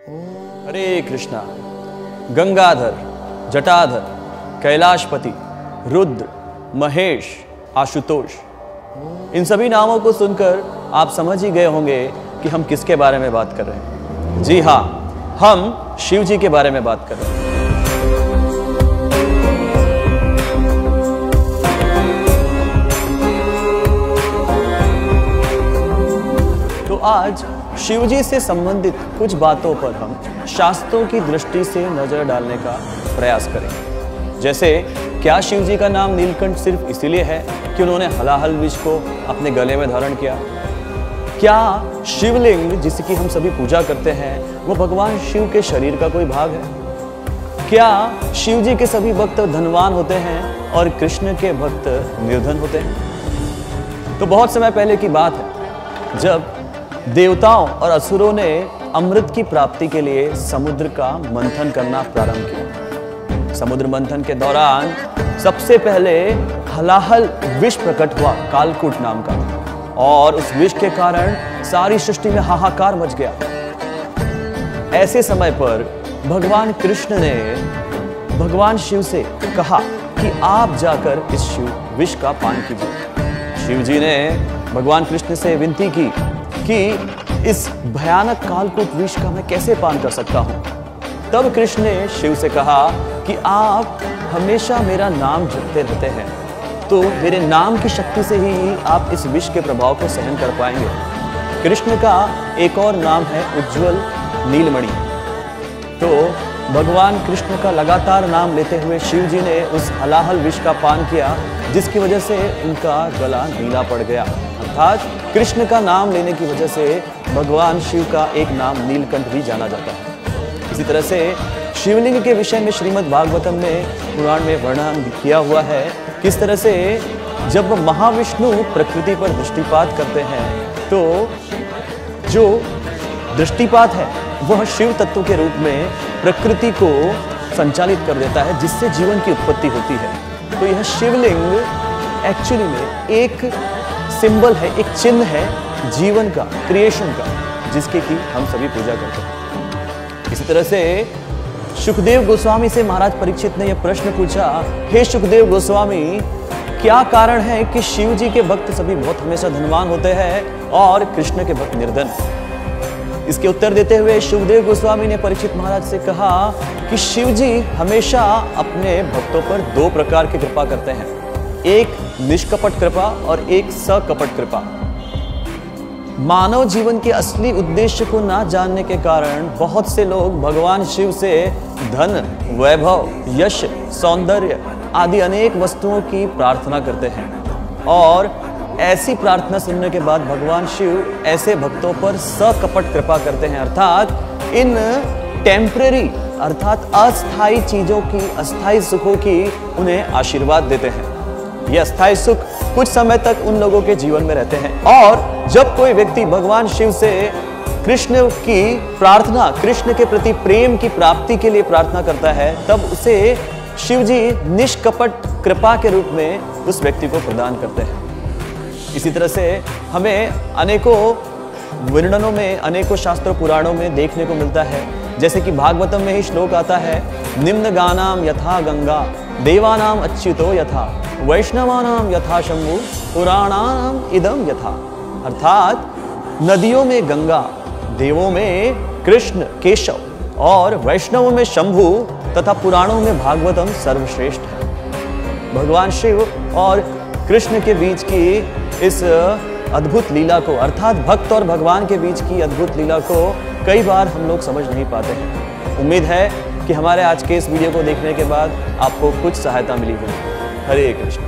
हरे कृष्णा। गंगाधर, जटाधर, कैलाशपति, रुद्र, महेश, आशुतोष, इन सभी नामों को सुनकर आप समझ ही गए होंगे कि हम किसके बारे में बात कर रहे हैं। जी हाँ, हम शिव जी के बारे में बात कर रहे हैं। तो आज शिव जी से संबंधित कुछ बातों पर हम शास्त्रों की दृष्टि से नजर डालने का प्रयास करेंगे। जैसे, क्या शिव जी का नाम नीलकंठ सिर्फ इसीलिए है कि उन्होंने हलाहल विष को अपने गले में धारण किया? क्या शिवलिंग जिसकी हम सभी पूजा करते हैं वो भगवान शिव के शरीर का कोई भाग है? क्या शिव जी के सभी भक्त धनवान होते हैं और कृष्ण के भक्त निर्धन होते हैं? तो बहुत समय पहले की बात है जब देवताओं और असुरों ने अमृत की प्राप्ति के लिए समुद्र का मंथन करना प्रारंभ किया। समुद्र मंथन के दौरान सबसे पहले हलाहल विष प्रकट हुआ, कालकूट नाम का, और उस विष के कारण सारी सृष्टि में हाहाकार मच गया। ऐसे समय पर भगवान कृष्ण ने भगवान शिव से कहा कि आप जाकर इस विष का पान कीजिए। शिव जी ने भगवान कृष्ण से विनती की कि इस भयानक कालकूट विष का मैं कैसे पान कर सकता हूं। तब कृष्ण ने शिव से कहा कि आप हमेशा मेरा नाम जपते रहते हैं, तो मेरे नाम की शक्ति से ही आप इस विष के प्रभाव को सहन कर पाएंगे। कृष्ण का एक और नाम है उज्ज्वल नीलमणि। तो भगवान कृष्ण का लगातार नाम लेते हुए शिव जी ने उस हलाहल विष का पान किया, जिसकी वजह से उनका गला नीला पड़ गया। अर्थात कृष्ण का नाम लेने की वजह से भगवान शिव का एक नाम नीलकंठ भी जाना जाता है। इसी तरह से शिवलिंग के विषय में श्रीमद् भागवतम में पुराण में वर्णन किया हुआ है, किस तरह से जब महाविष्णु प्रकृति पर दृष्टिपात करते हैं तो जो दृष्टिपात है वह शिव तत्व के रूप में प्रकृति को संचालित कर देता है, जिससे जीवन की उत्पत्ति होती है। तो यह शिवलिंग एक्चुअली में एक सिंबल है, एक चिन्ह है जीवन का, क्रिएशन का, जिसके की हम सभी पूजा करते हैं। इसी तरह से सुखदेव गोस्वामी से महाराज परीक्षित ने यह प्रश्न पूछा, हे सुखदेव गोस्वामी, क्या कारण है कि शिव जी के भक्त सभी बहुत हमेशा धनवान होते हैं और कृष्ण के भक्त निर्धन? इसके उत्तर देते हुए सुखदेव गोस्वामी ने परीक्षित महाराज से कहा कि शिव जी हमेशा अपने भक्तों पर दो प्रकार की कृपा करते हैं, एक निष्कपट कृपा और एक सकपट कृपा। मानव जीवन के असली उद्देश्य को ना जानने के कारण बहुत से लोग भगवान शिव से धन, वैभव, यश, सौंदर्य आदि अनेक वस्तुओं की प्रार्थना करते हैं, और ऐसी प्रार्थना सुनने के बाद भगवान शिव ऐसे भक्तों पर सकपट कृपा करते हैं, अर्थात इन टेम्परेरी अर्थात अस्थायी चीजों की, अस्थायी सुखों की उन्हें आशीर्वाद देते हैं। ये अस्थायी सुख कुछ समय तक उन लोगों के जीवन में रहते हैं, और जब कोई व्यक्ति भगवान शिव से कृष्ण की प्रार्थना, कृष्ण के प्रति प्रेम की प्राप्ति के लिए प्रार्थना करता है, तब उसे शिव जी निष्कपट कृपा के रूप में उस व्यक्ति को प्रदान करते हैं। इसी तरह से हमें अनेकों वर्णनों में, अनेकों शास्त्र पुराणों में देखने को मिलता है, जैसे कि भागवतम में ही श्लोक आता है, निम्न गानाम यथा गंगा देवानाम अच्युतो यथा वैष्णवानाम यथा शंभु पुराणानाम इदम यथा। अर्थात नदियों में गंगा, देवों में कृष्ण केशव और वैष्णवों में शंभु तथा पुराणों में भागवतम सर्वश्रेष्ठ है। भगवान शिव और कृष्ण के बीच की इस अद्भुत लीला को, अर्थात भक्त और भगवान के बीच की अद्भुत लीला को कई बार हम लोग समझ नहीं पाते हैं। उम्मीद है कि हमारे आज के इस वीडियो को देखने के बाद आपको कुछ सहायता मिली होगी। हरे कृष्ण।